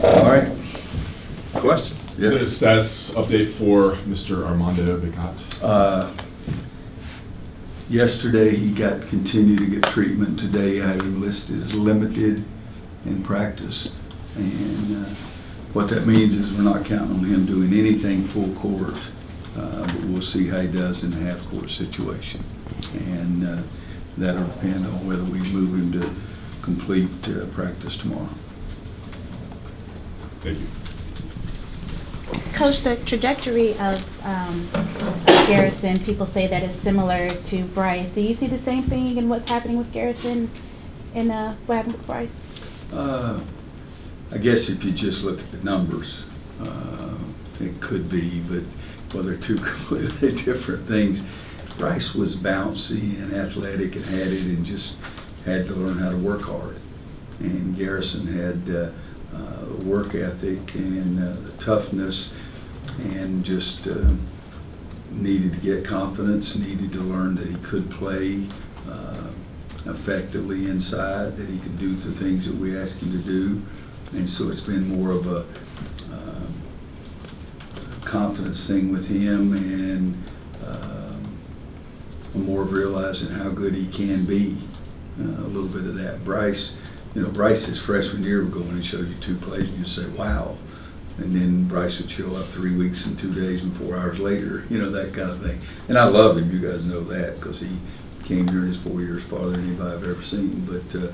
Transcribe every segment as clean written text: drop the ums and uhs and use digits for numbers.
All right. Questions? Is it a status update for Mr. Armando Bigot? Yesterday he continued to get treatment. Today I have him listed as limited in practice. And what that means is we're not counting on him doing anything full court, but we'll see how he does in a half court situation. And that'll depend on whether we move him to complete practice tomorrow. Thank you. Coach, the trajectory of Garrison, people say that is similar to Bryce. Do you see the same thing in what's happening with Garrison and what happened with Bryce? I guess if you just look at the numbers, it could be, but well, they're two completely different things. Bryce was bouncy and athletic and had it and just had to learn how to work hard. And Garrison had work ethic and the toughness, and just needed to get confidence, needed to learn that he could play effectively inside, that he could do the things that we ask him to do. And so it's been more of a confidence thing with him, and more of realizing how good he can be. A little bit of that. Bryce, you know, Bryce's freshman year would go in and show you 2 plays and you'd say, wow. And then Bryce would show up 3 weeks and 2 days and 4 hours later, you know, that kind of thing. And I love him, you guys know that, because he came here in his 4 years farther than anybody I've ever seen. But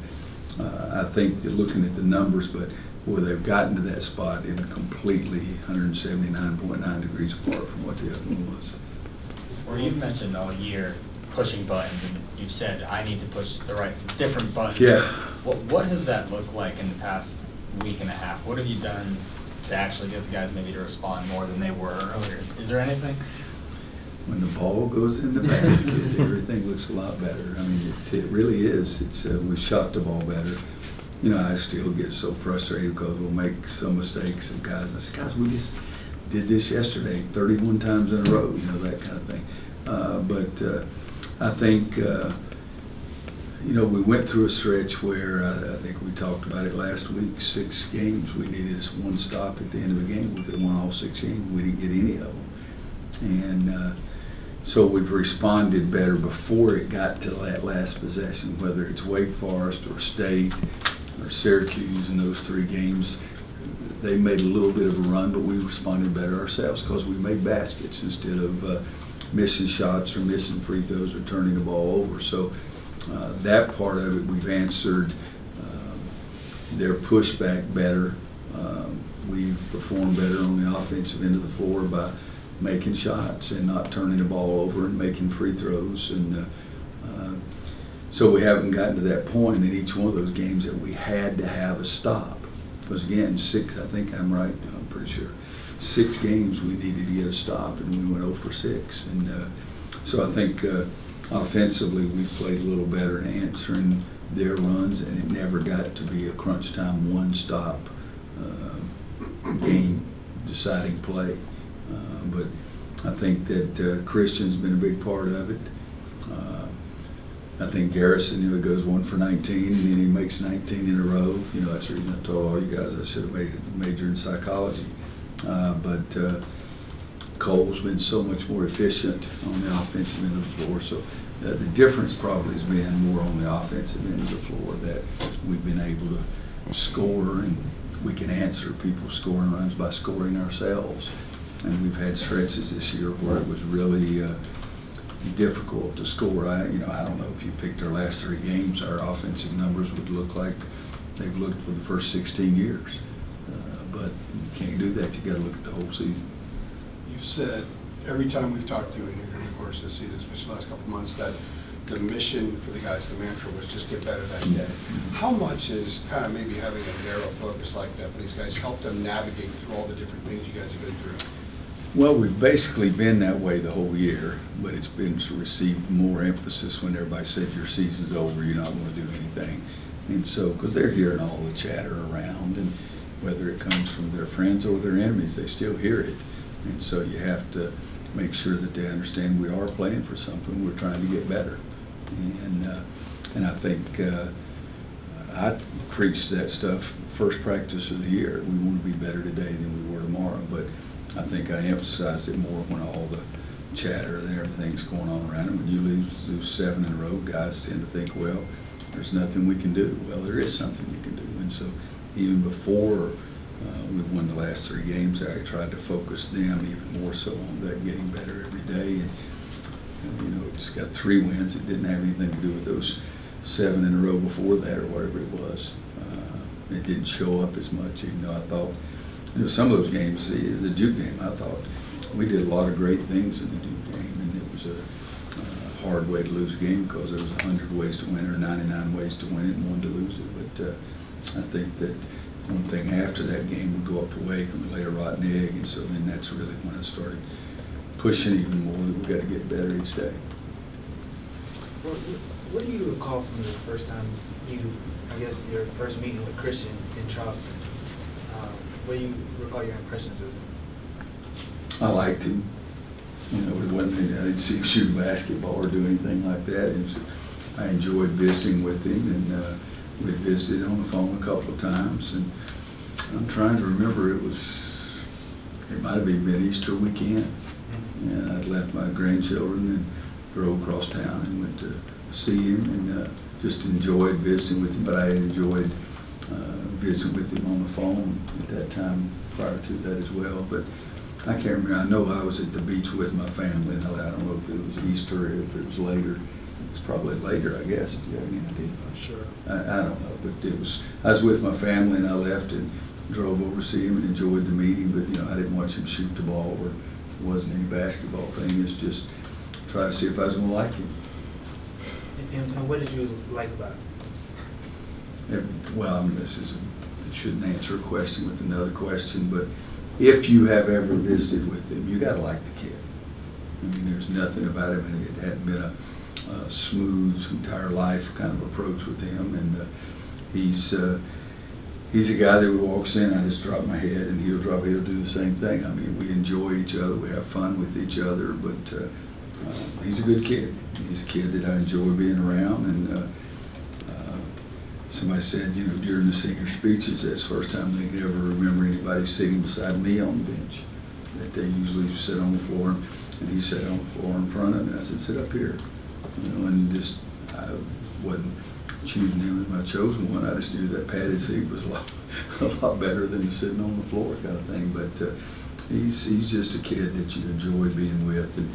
I think that looking at the numbers, but boy, they've gotten to that spot in completely 179.9 degrees apart from what the other one was. Well, you've mentioned all year pushing buttons, and you've said I need to push the different buttons. Yeah. What has that looked like in the past week and a half? What have you done to actually get the guys maybe to respond more than they were earlier? Is there anything? When the ball goes in the basket, everything looks a lot better. I mean, it really is. It's we've shot the ball better. You know, I still get so frustrated because we'll make some mistakes, and guys, I say, guys, we just did this yesterday 31 times in a row, you know, that kind of thing. But I think, you know, we went through a stretch where I think we talked about it last week, 6 games. We needed us 1 stop at the end of the game. We could have won all 6 games. We didn't get any of them. And so we've responded better before it got to that last possession, whether it's Wake Forest or State or Syracuse in those 3 games. They made a little bit of a run, but we responded better ourselves because we made baskets instead of missing shots or missing free throws or turning the ball over. So that part of it we've answered. Their pushback better. We've performed better on the offensive end of the floor by making shots and not turning the ball over and making free throws. And so we haven't gotten to that point in each one of those games that we had to have a stop. Because again, 6, I think I'm right, I'm pretty sure, 6 games we needed to get a stop, and we went 0 for 6. And so I think offensively we played a little better in answering their runs, and it never got to be a crunch time 1-stop game deciding play. But I think that Christian's been a big part of it. I think Garrison, you know, goes 1 for 19, and then he makes 19 in a row. You know, that's the reason I told all you guys I should have made a major in psychology. But Cole's been so much more efficient on the offensive end of the floor. So the difference probably has been more on the offensive end of the floor, that we've been able to score, and we can answer people's scoring runs by scoring ourselves. And we've had stretches this year where it was really difficult to score. You know, I don't know if you picked our last 3 games, our offensive numbers would look like they've looked for the first 16 years. But you can't do that. You got to look at the whole season. You've said every time we've talked to you in here during the course of the season, especially the last couple of months, that the mission for the guys, the mantra was just get better that day. How much is kind of maybe having a narrow focus like that for these guys help them navigate through all the different things you guys have been through? Well, we've basically been that way the whole year, but it's been received more emphasis when everybody said your season's over, you're not going to do anything. And so, because they're hearing all the chatter around, and whether it comes from their friends or their enemies, they still hear it. And so you have to make sure that they understand we are playing for something, we're trying to get better. And I think I preached that stuff first practice of the year. We want to be better today than we were tomorrow, but I think I emphasized it more when all the chatter and everything's going on around it. When you lose 7 in a row, guys tend to think, well, there's nothing we can do. Well, there is something you can do. And so even before we won the last 3 games, I tried to focus them even more so on that getting better every day. And you know, it's got 3 wins. It didn't have anything to do with those 7 in a row before that or whatever it was. It didn't show up as much, even though I thought, you know, some of those games, the Duke game, I thought we did a lot of great things in the Duke game, and it was a hard way to lose a game because there was 100 ways to win it or 99 ways to win it and 1 to lose it. But I think that one thing after that game, we go up to Wake and we lay a rotten egg, and so then that's really when I started pushing even more that we've got to get better each day. Well, what do you recall from the first time I guess your first meeting with Christian in Charleston? What do you recall your impressions of him? I liked him. You know, it wasn't, I didn't see him shoot basketball or do anything like that. I enjoyed visiting with him, and we visited on the phone a couple of times. And I'm trying to remember, it might have been Easter weekend, and I'd left my grandchildren and drove across town and went to see him, and just enjoyed visiting with him. But I enjoyed visiting with him on the phone at that time prior to that as well. But I can't remember. I know I was at the beach with my family, and I don't know if it was Easter or if it was later. It's probably later, I guess. Do you have any idea? I'm sure. I don't know, but I was with my family, and I left and drove over to see him and enjoyed the meeting. But you know, I didn't watch him shoot the ball, or it wasn't any basketball thing. It's just try to see if I was going to like him. And what did you like about him? Well, I mean, I shouldn't answer a question with another question, but if you have ever visited with him, you got to like the kid. I mean, there's nothing about him, and it hadn't been a smooth entire life kind of approach with him. And he's a guy that walks in, I just drop my head, and he'll do the same thing. I mean, we enjoy each other, we have fun with each other, but he's a good kid. He's a kid that I enjoy being around. And somebody said, you know, during the senior speeches, that's the first time they could ever remember anybody sitting beside me on the bench. That they usually sit on the floor, and he sat on the floor in front of me. I said, sit up here. You know, and just, I wasn't choosing him as my chosen one. I just knew that padded seat was a lot better than sitting on the floor kind of thing. But he's just a kid that you enjoy being with. And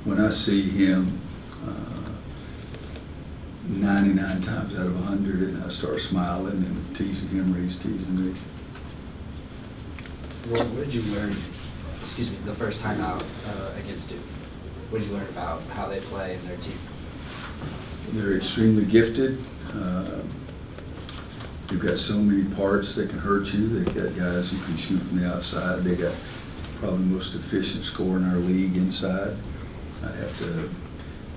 when I see him 99 times out of 100, and I start smiling and teasing him, or he's teasing me. What did you learn, the first time out against Duke? What did you learn about how they play and their team? They're extremely gifted. They've got so many parts that can hurt you. They've got guys who can shoot from the outside. They got probably the most efficient scorer in our league inside. I'd have to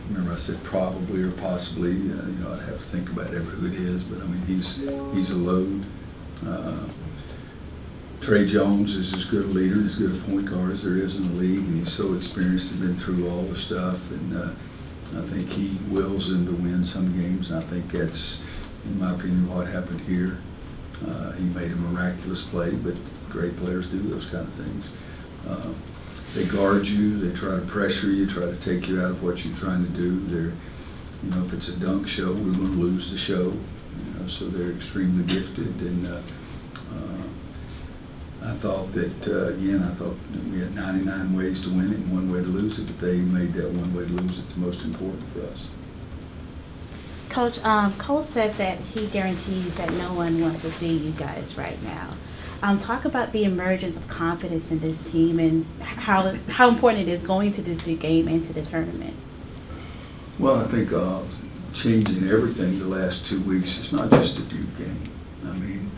remember, I said probably or possibly. You know, I'd have to think about who it is. But I mean, he's a load. Trey Jones is as good a leader, as good a point guard as there is in the league, and he's so experienced and been through all the stuff. And I think he wills them to win some games, and I think that's, in my opinion, what happened here. He made a miraculous play, but great players do those kind of things. They guard you, they try to pressure you, try to take you out of what you're trying to do. They're, you know, if it's a dunk show, we're going to lose the show. You know, so they're extremely gifted, and I thought that, again, we had 99 ways to win it and 1 way to lose it, but they made that 1 way to lose it the most important for us. Coach, Cole said that he guarantees that no one wants to see you guys right now. Talk about the emergence of confidence in this team and how important it is going to this Duke game and to the tournament. Well, I think changing everything the last 2 weeks, it's not just a Duke game. I mean,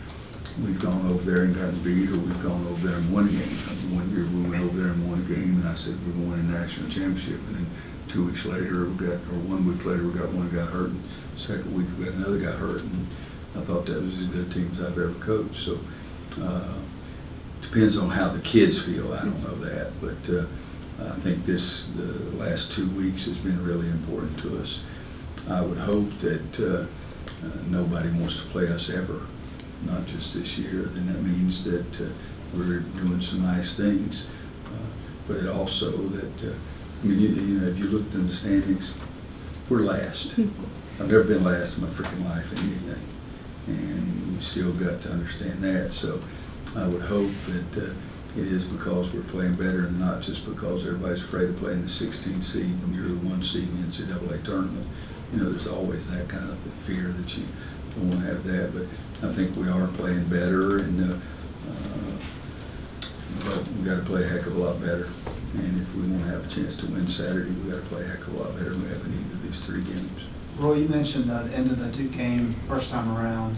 we've gone over there and gotten beat, or we've gone over there and won a game. I mean, 1 year we went over there and won a game, and I said we're going to win a national championship. And then 2 weeks later, or 1 week later, we got one guy hurt, and the second week we got another guy hurt. And I thought that was as good a team as I've ever coached. So depends on how the kids feel. I don't know that, but I think the last 2 weeks has been really important to us. I would hope that nobody wants to play us ever, not just this year, then that means that we're doing some nice things. But it also that, I mean, you know, if you looked in the standings, we're last. I've never been last in my freaking life in anything. And we still got to understand that. So I would hope that it is because we're playing better and not just because everybody's afraid of playing the 16th seed and you're the 1 seed in the NCAA tournament. You know, there's always that kind of fear that you don't want to have that. But I think we are playing better, and but we got to play a heck of a lot better. And if we want to have a chance to win Saturday, we got to play a heck of a lot better than we have in either of these 3 games. Roy, you mentioned the end of the Duke game first time around,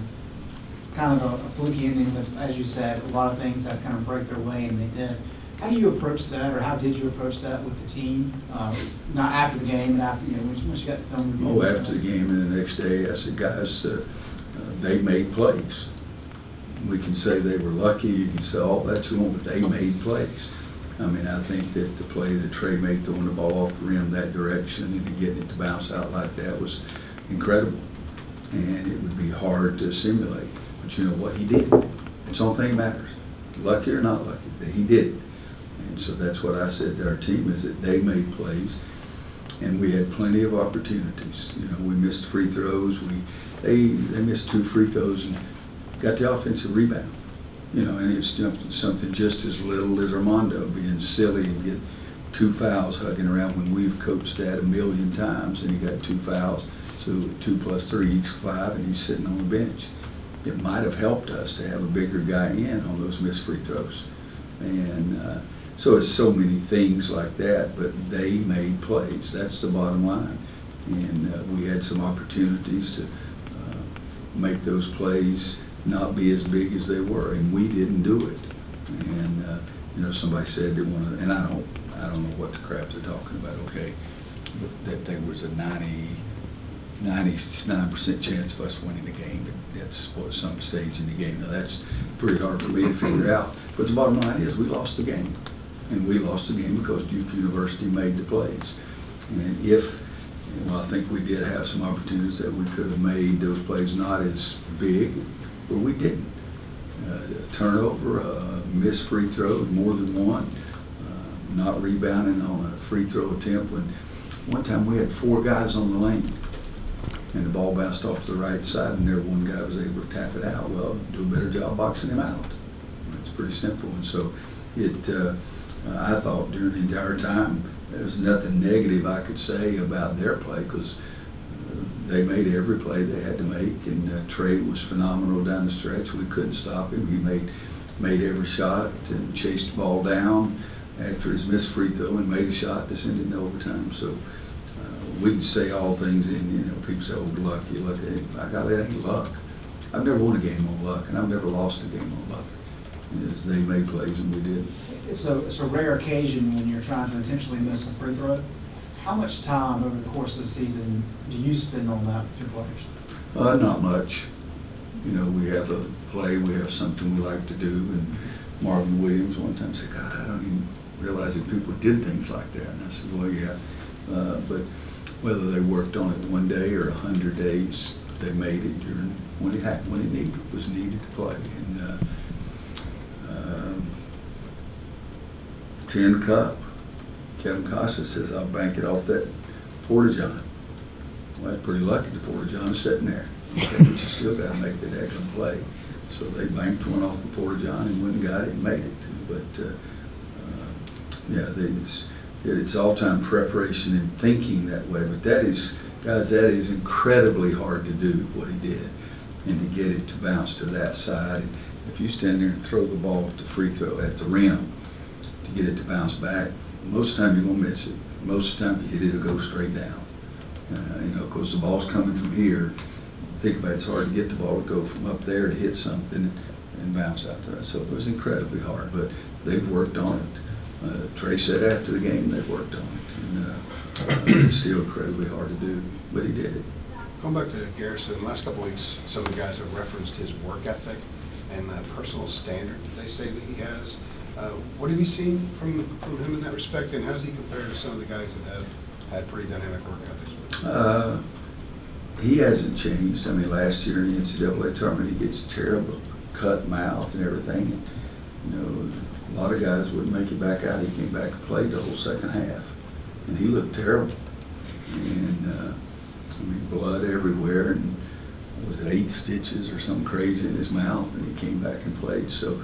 kind of a fluky ending, but as you said, a lot of things that kind of break their way, and they did. How do you approach that, or how did you approach that with the team? Not after the game, but after, you know, once you got the film review. Oh, after the game and the next day, I said, guys, they made plays. We can say they were lucky, you can say all that you want, but they made plays. I mean, I think that the play that Trey made throwing the ball off the rim that direction and getting it to bounce out like that was incredible. And it would be hard to simulate. But you know what? He did. It's the only thing that matters. Lucky or not lucky, that he did it. And so that's what I said to our team, is that they made plays. And we had plenty of opportunities. You know, we missed free throws. They missed 2 free throws and got the offensive rebound. You know, and it's something just as little as Armando being silly and get 2 fouls hugging around when we've coached that a million times, and he got 2 fouls, so 2 plus 3 equals 5, and he's sitting on the bench. It might have helped us to have a bigger guy in on those missed free throws. And so it's so many things like that, but they made plays. That's the bottom line. And we had some opportunities to make those plays not be as big as they were, and we didn't do it. And you know, somebody said they wanted, and I don't know what the crap they're talking about. Okay, but that there was a 99% chance of us winning the game at some stage in the game. Now that's pretty hard for me to figure out. But the bottom line is we lost the game, and we lost the game because Duke University made the plays. And well, I think we did have some opportunities that we could have made those plays not as big. But we didn't. Turnover, missed free throws, more than one, not rebounding on a free throw attempt. When one time we had 4 guys on the lane, and the ball bounced off to the right side, and there one guy was able to tap it out. Well, do a better job boxing him out. It's pretty simple. And so I thought during the entire time there was nothing negative I could say about their play, because they made every play they had to make, and Trey was phenomenal down the stretch. We couldn't stop him. He made every shot and chased the ball down after his missed free throw and made a shot to send it in overtime. So we can say all things, and you know, people say, "Oh, lucky, lucky." I got that ain't luck. I've never won a game on luck, and I've never lost a game on luck. They made plays, and we did. It's a rare occasion when you're trying to intentionally miss a free throw. How much time over the course of the season do you spend on that with your players? Not much. You know, we have a play, we have something we like to do, and Marvin Williams one time said, "God, I don't even realize that people did things like that." And I said, "Well, yeah." But whether they worked on it 1 day or 100 days, they made it during when it was needed to play. And 10 Cup. Kevin Costa says, "I'll bank it off that Porta-John." Well, that's pretty lucky the Porta-John's sitting there. Okay, but you still got to make that excellent play. So they banked one off the Porta-John and went and got it and made it. But yeah, it's all-time preparation and thinking that way. But that is, guys, that is incredibly hard to do, what he did, and to get it to bounce to that side. If you stand there and throw the ball at the free throw at the rim to get it to bounce back, most of the time you're going to miss it. Most of the time if you hit it, it'll go straight down. You know, because the ball's coming from here. Think about it, it's hard to get the ball to go from up there to hit something and bounce out there. So it was incredibly hard, but they've worked on it. Trey said after the game they've worked on it. And it's still incredibly hard to do, but he did it. Going back to Garrison, the last couple of weeks, some of the guys have referenced his work ethic and that personal standard that they say that he has. What have you seen from him in that respect, and how does he compare to some of the guys that have had pretty dynamic work ethics? he hasn't changed. I mean, last year in the NCAA tournament, he gets terrible cut mouth and everything. And, you know, a lot of guys wouldn't make it back out. He came back and played the whole second half, and he looked terrible. And I mean, blood everywhere, and was it 8 stitches or something crazy in his mouth, and he came back and played. So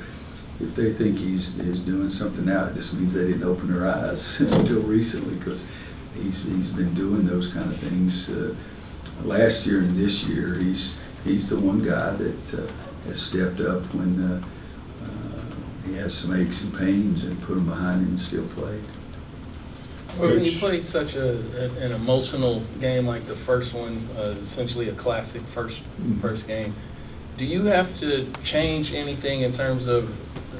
if they think he's doing something now, it just means they didn't open their eyes until recently, because he's been doing those kind of things last year and this year. He's the one guy that has stepped up when he has some aches and pains and put them behind him and still played. Well, when you play such an emotional game like the first one, essentially a classic first game, do you have to change anything in terms of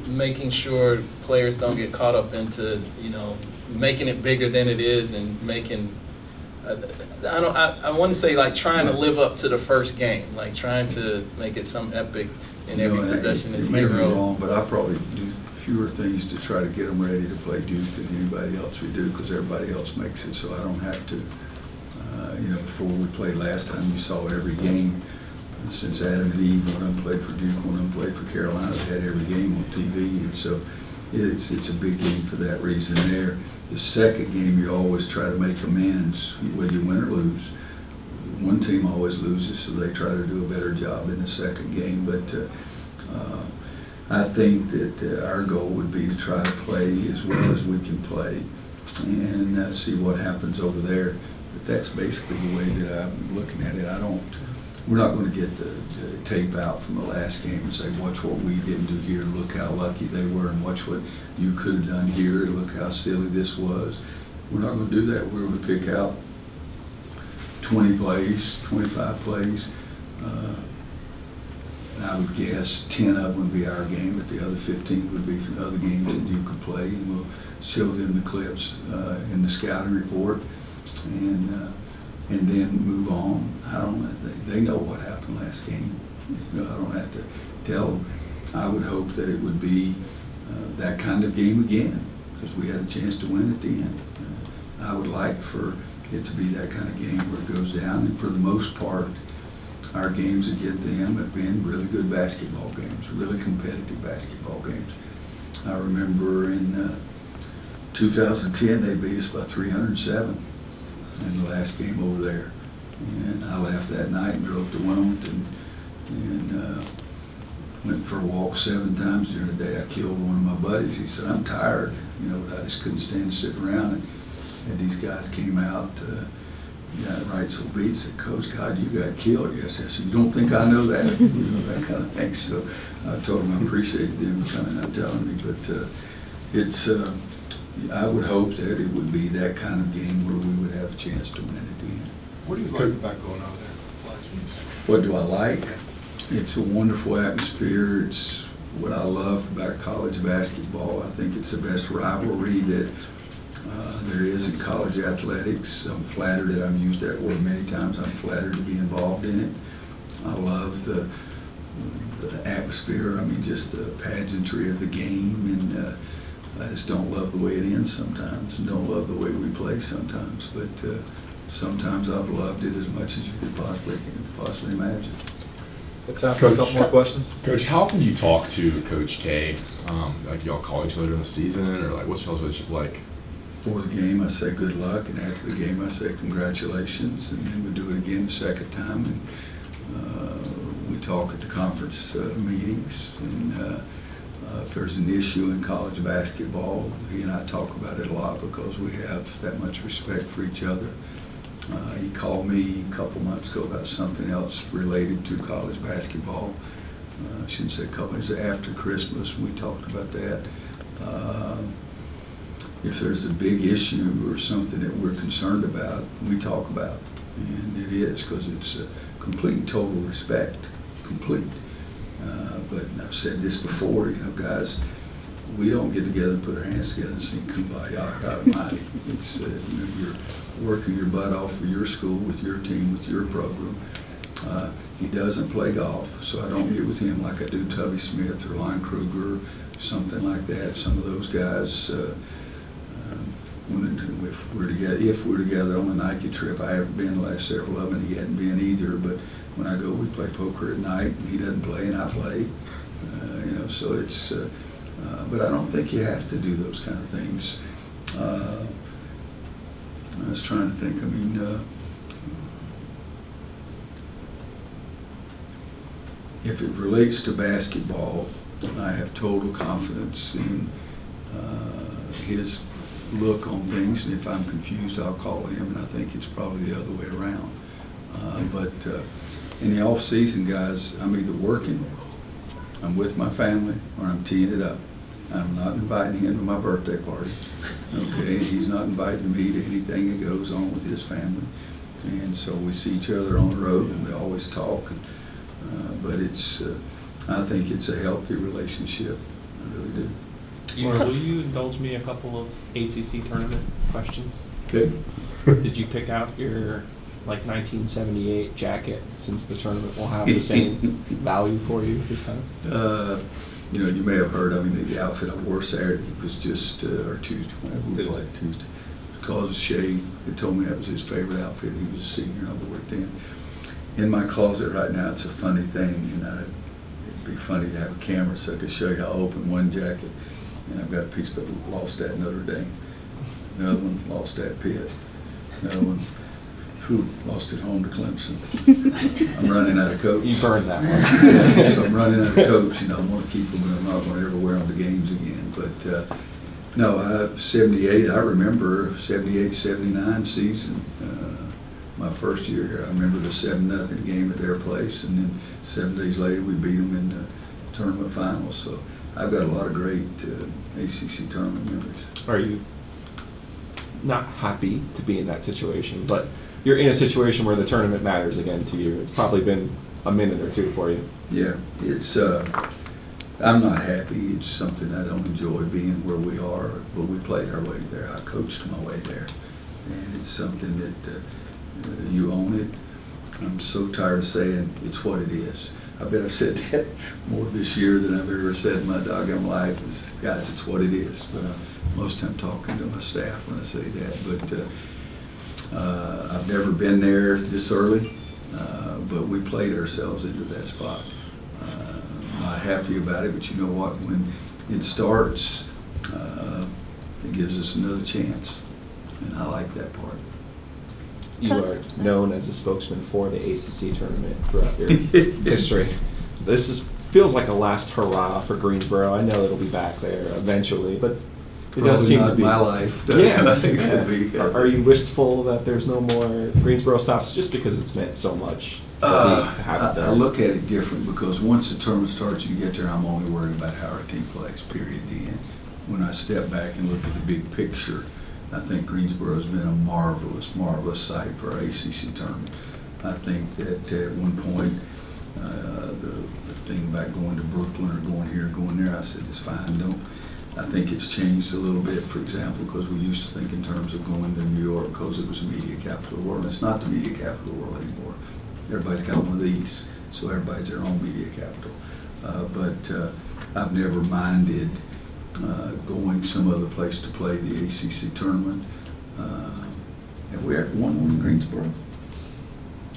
making sure players don't get caught up into, you know, making it bigger than it is and making, I want to say like trying to live up to the first game, like trying to make it some epic in every possession is hero. You may be wrong, but I probably do fewer things to try to get them ready to play Duke than anybody else we do, because everybody else makes it, so I don't have to. You know, before we played last time, you saw every game since Adam and Eve. One of them played for Duke, one of them played for Carolina. They had every game on TV, and so it's a big game for that reason there. The second game, you always try to make amends, whether you win or lose. One team always loses, so they try to do a better job in the second game. But I think that our goal would be to try to play as well as we can play and see what happens over there. But that's basically the way that I'm looking at it. We're not going to get the tape out from the last game and say, watch what we didn't do here, look how lucky they were, and watch what you could have done here, look how silly this was. We're not going to do that. We're going to pick out 20 plays, 25 plays. I would guess 10 of them would be our game, but the other 15 would be from other games that you could play, and we'll show them the clips in the scouting report, and then move on. They know what happened last game. You know, I don't have to tell them. I would hope that it would be that kind of game again, because we had a chance to win at the end. I would like for it to be that kind of game where it goes down, and for the most part, our games against them have been really good basketball games, really competitive basketball games. I remember in 2010, they beat us by 307 in the last game over there. And I left that night and drove to Wilmington and went for a walk 7 times during the day. I killed one of my buddies. He said, I'm tired, you know, but I just couldn't stand sitting around. And these guys came out, right, so beat, said, Coach, God, you got killed yesterday. I said, you don't think I know that? You know, that kind of thing. So I told them I appreciated them coming out telling me, but it's, I would hope that it would be that kind of game where we would have a chance to win at the end. What do you like about going over there? What do I like? It's a wonderful atmosphere. It's what I love about college basketball. I think it's the best rivalry that there is in college athletics. I'm flattered that I've used that word many times. I'm flattered to be involved in it. I love the atmosphere. I mean, just the pageantry of the game, and I just don't love the way it ends sometimes, and don't love the way we play sometimes. But sometimes I've loved it as much as you could possibly imagine. Time for a couple more questions. Coach, how often do you talk to Coach K? Like, y'all call each other during the season, or like, what's y'all's relationship like? Before the game, I say good luck, and after the game, I say congratulations, and then we do it again the second time. And we talk at the conference meetings, and if there's an issue in college basketball, he and I talk about it a lot because we have that much respect for each other. He called me a couple months ago about something else related to college basketball. I shouldn't say a couple, it was after Christmas. We talked about that. If there's a big issue or something that we're concerned about, we talk about it. And it is, because it's a complete and total respect, complete. But I've said this before, you know, guys, we don't get together and put our hands together and sing Kumbaya, God Almighty. It's, you know, you're working your butt off for your school, with your team, with your program. He doesn't play golf, so I don't get with him like I do Tubby Smith or Lon Kruger, something like that. Some of those guys, if we're together on a Nike trip. I haven't been the last several of them, and he hadn't been either. But when I go, we play poker at night, and he doesn't play, and I play. You know, so it's. But I don't think you have to do those kind of things. I was trying to think. I mean, if it relates to basketball, I have total confidence in his look on things, and if I'm confused, I'll call him, and I think it's probably the other way around. But in the off season, guys, I'm either working, I'm with my family, or I'm teeing it up. I'm not inviting him to my birthday party, okay? He's not inviting me to anything that goes on with his family. And so we see each other on the road, and we always talk. But it's, I think it's a healthy relationship. I really do. Laura, will you indulge me a couple of ACC tournament questions? Okay. Did you pick out your 1978 jacket, since the tournament will have the same value for you this time? You know, you may have heard, I mean, the outfit I wore Saturday was just, or Tuesday, whenever we played Tuesday. Because Shay had told me that was his favorite outfit. He was a senior, and I wore it then. In my closet right now, it's a funny thing, and it'd be funny to have a camera so I could show you how I open one jacket. And I've got a piece of lost at Notre Dame. Another one lost at Pitt. Another one, lost at home to Clemson. I'm running out of coats. You burned that one. Yeah, so I'm running out of coats. You know, I'm going to keep them, but I'm not going to ever wear them to games again. But no, 78, I remember 78, 79 season. My first year here, I remember the 7-0 game at their place, and then 7 days later we beat them in the tournament finals. So I've got a lot of great ACC tournament memories. Are you not happy to be in that situation, but you're in a situation where the tournament matters again to you? It's probably been a minute or two for you. Yeah, it's. I'm not happy. It's something I don't enjoy being where we are, but we played our way there. I coached my way there, and it's something that you own it. I'm so tired of saying it's what it is. I bet I've said that more this year than I've ever said in my doggone life. Guys, it's what it is. But most of the time talking to my staff when I say that. But I've never been there this early, but we played ourselves into that spot. I'm not happy about it, but you know what? When it starts, it gives us another chance, and I like that part. You are known as a spokesman for the ACC tournament throughout your history. This feels like a last hurrah for Greensboro. I know it'll be back there eventually, but it does seem to be. My life. Yeah. It could be. Are you wistful that there's no more Greensboro stops, just because it's meant so much to have it there? I look at it different, because once the tournament starts, you get there, I'm only worried about how our team plays, period, the end. When I step back and look at the big picture, I think Greensboro's been a marvelous, marvelous site for our ACC tournament. I think that at one point, the thing about going to Brooklyn or going here or going there, I said, it's fine. I think it's changed a little bit, for example, because we used to think in terms of going to New York because it was the media capital of the world. It's not the media capital of the world anymore. Everybody's got one of these, so everybody's their own media capital. But I've never minded going some other place to play the ACC tournament. Have we ever won one in Greensboro?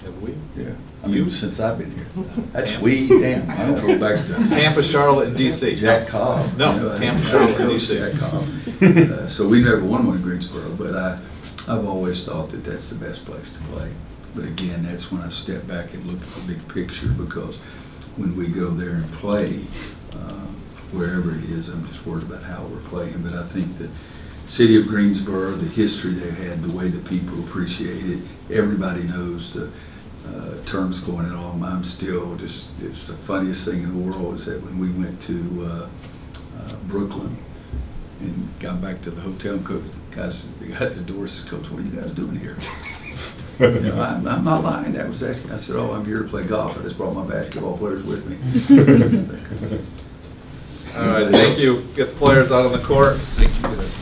Have we? Yeah. I mean, since I've been here. That's Tampa. damn. I don't go back to Tampa, Charlotte, and DC. Jack Cobb. No, you know, Tampa, I Charlotte, and coached DC. Jack Cobb. So we never won one in Greensboro, but I've always thought that that's the best place to play. But again, that's when I step back and look at the big picture, because when we go there and play, wherever it is, I'm just worried about how we're playing. But I think the city of Greensboro, the history they've had, the way the people appreciate it, everybody knows the terms going in all. I'm still just, it's the funniest thing in the world is that when we went to Brooklyn and got back to the hotel, and coach, guys, they got at the door, said, Coach, what are you guys doing here? You know, I'm not lying. I was asking. I said, "Oh, I'm here to play golf. I just brought my basketball players with me." All right, thank you. Get the players out on the court. Thank you.